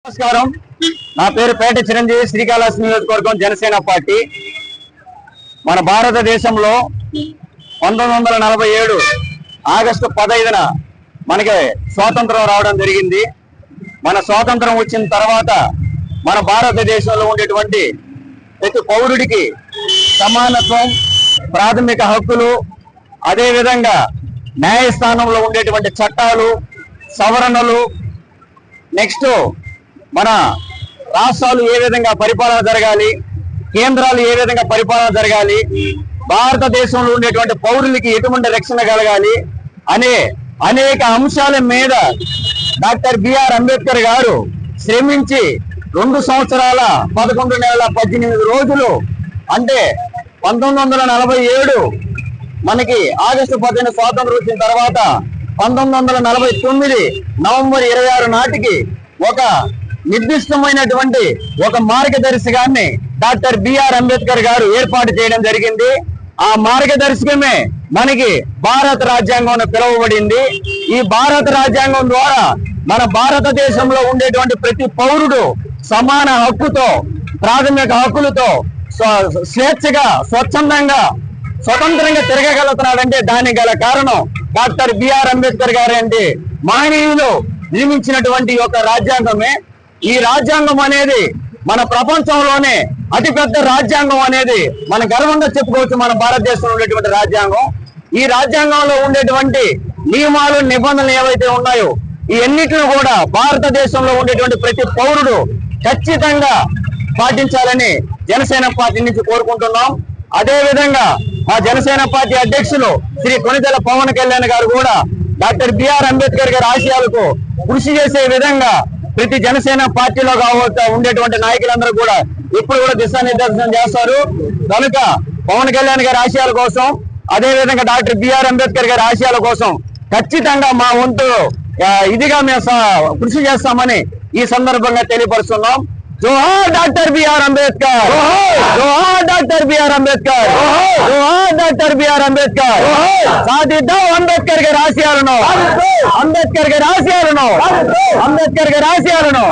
నమస్కారం. నా పేరు పేట చిరంజీవి, శ్రీకాళహస్తి నియోజకవర్గం, జనసేన పార్టీ. మన భారతదేశంలో 1947 ఆగస్టు 15న మనకి స్వాతంత్రం రావడం జరిగింది. మన స్వాతంత్రం వచ్చిన తర్వాత మన భారతదేశంలో ఉండేటువంటి ప్రతి పౌరుడికి సమానత్వం, ప్రాథమిక హక్కులు, అదేవిధంగా న్యాయస్థానంలో ఉండేటువంటి చట్టాలు, సవరణలు, నెక్స్ట్ మన రాష్ట్రాలు ఏ విధంగా పరిపాలన జరగాలి, కేంద్రాలు ఏ విధంగా పరిపాలన జరగాలి, భారతదేశంలో ఉండేటువంటి పౌరులకి ఎటువంటి రక్షణ కలగాలి అనే అనేక అంశాల మీద డాక్టర్ బిఆర్ అంబేద్కర్ గారు శ్రమించి 2 సంవత్సరాల 11 నెలల 18 రోజులు, అంటే 1947 మనకి ఆగస్టు 15 స్వాతంత్రం వచ్చిన తర్వాత 1949 నవంబర్ 26 నాటికి ఒక నిర్దిష్టమైనటువంటి ఒక మార్గదర్శకాన్ని డాక్టర్ బిఆర్ అంబేద్కర్ గారు ఏర్పాటు చేయడం జరిగింది. ఆ మార్గదర్శకమే మనకి భారత రాజ్యాంగం పిలువబడింది. ఈ భారత రాజ్యాంగం ద్వారా మన భారతదేశంలో ఉండేటువంటి ప్రతి పౌరుడు సమాన హక్కుతో, ప్రాథమిక హక్కులతో స్వేచ్ఛగా, స్వచ్ఛందంగా, స్వతంత్రంగా తిరగగలుగుతున్నాడంటే దానికి గల కారణం డాక్టర్ బిఆర్ అంబేద్కర్ గారు అంటే మహనీయులు నిర్మించినటువంటి ఒక రాజ్యాంగమే. ఈ రాజ్యాంగం అనేది మన ప్రపంచంలోనే అతిపెద్ద రాజ్యాంగం అనేది మన గర్వంగా చెప్పుకోవచ్చు. మన భారతదేశంలో ఉండేటువంటి రాజ్యాంగం, ఈ రాజ్యాంగంలో ఉండేటువంటి నియమాలు, నిబంధనలు ఏవైతే ఉన్నాయో ఈ అన్నిటిని కూడా భారతదేశంలో ఉండేటువంటి ప్రతి పౌరుడు ఖచ్చితంగా పాటించాలని జనసేన పార్టీ నుంచి కోరుకుంటున్నాం. అదే విధంగా మా జనసేన పార్టీ అధ్యక్షులు శ్రీ కొణిదెల పవన్ కళ్యాణ్ గారు కూడా డాక్టర్ బిఆర్ అంబేద్కర్ గారి ఆశయాలకు కృషి చేసే విధంగా ప్రతి జనసేన పార్టీలో ఉండేటువంటి నాయకులందరూ కూడా ఇప్పుడు కూడా దిశానిర్దేశం చేస్తారు. కనుక పవన్ కళ్యాణ్ గారి ఆశయాల కోసం, అదే విధంగా డాక్టర్ బిఆర్ అంబేద్కర్ గారి ఆశయాల కోసం ఖచ్చితంగా మా వంతు ఇదిగా మేము కృషి చేస్తామని ఈ సందర్భంగా తెలియపరుస్తున్నాం. జోహార్ డాక్టర్ బిఆర్ అంబేద్కర్, జోహార్ డాక్టర్ బిఆర్ అంబేద్కర్, జోహార్ డాక్టర్ బిఆర్ అంబేద్కర్. సాధిద్దాం అంబేద్కర్ గారి ఆశయాలను, అంబేద్కర్ గారి ఆశయాలను, అంబేద్కర్ గారి ఆశయాలను.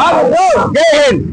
జై హింద్.